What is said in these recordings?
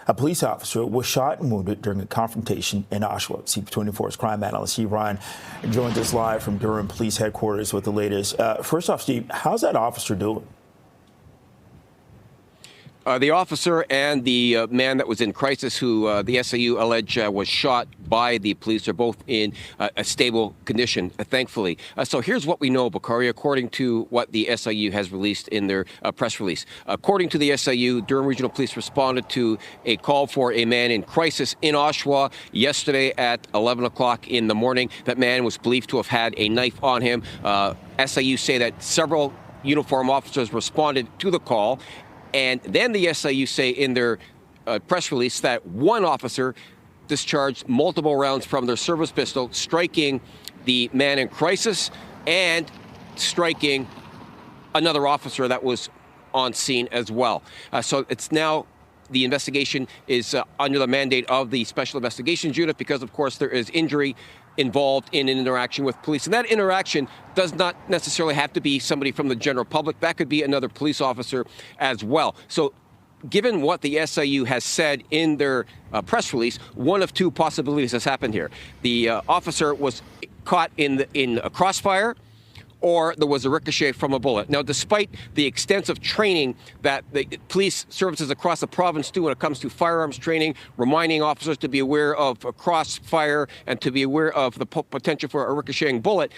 A police officer was shot and wounded during a confrontation in Oshawa. CP24's crime analyst Steve Ryan joins us live from Durham Police Headquarters with the latest. First off, Steve, how's that officer doing? The officer and the man that was in crisis, who the SIU allege was shot by the police, are both in a stable condition, thankfully. So here's what we know, Bakari, according to what the SIU has released in their press release. According to the SIU, Durham Regional Police responded to a call for a man in crisis in Oshawa yesterday at 11 o'clock in the morning. That man was believed to have had a knife on him. SIU say that several uniformed officers responded to the call. And then the SIU say in their press release that one officer discharged multiple rounds from their service pistol, striking the man in crisis and striking another officer that was on scene as well. So it's now the investigation is under the mandate of the Special Investigations Unit because, of course, there is injury involved in an interaction with police. And that interaction does not necessarily have to be somebody from the general public. That could be another police officer as well. So given what the SIU has said in their press release, one of two possibilities has happened here. The officer was caught in a crossfire, or there was a ricochet from a bullet. Now, despite the extensive training that the police services across the province do when it comes to firearms training, reminding officers to be aware of a crossfire and to be aware of the potential for a ricocheting bullet,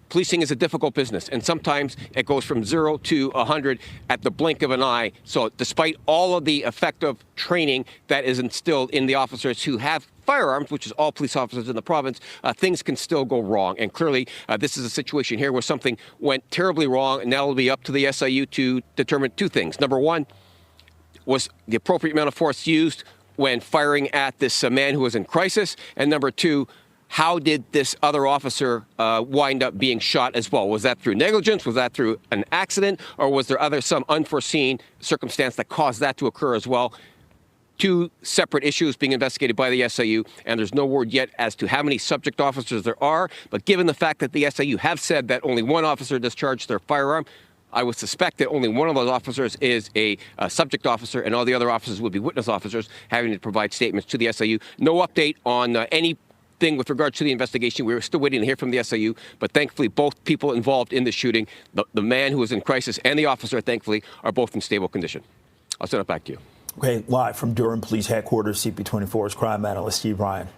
policing is a difficult business, and sometimes it goes from 0 to 100 at the blink of an eye. So despite all of the effective training that is instilled in the officers who have firearms, which is all police officers in the province, things can still go wrong. And clearly, this is a situation here where something went terribly wrong, and now it'll be up to the SIU to determine two things. Number one, was the appropriate amount of force used when firing at this man who was in crisis? And number two, how did this other officer wind up being shot as well? Was that through negligence? Was that through an accident? Or was there some unforeseen circumstance that caused that to occur as well? Two separate issues being investigated by the SIU, and there's no word yet as to how many subject officers there are. But given the fact that the SIU have said that only one officer discharged their firearm, I would suspect that only one of those officers is a subject officer, and all the other officers would be witness officers having to provide statements to the SIU. No update on anything with regards to the investigation. We're still waiting to hear from the SIU, but thankfully both people involved in the shooting, the man who was in crisis and the officer, thankfully, are both in stable condition. I'll send it back to you. Okay, live from Durham Police Headquarters, CP24's crime analyst Steve Ryan.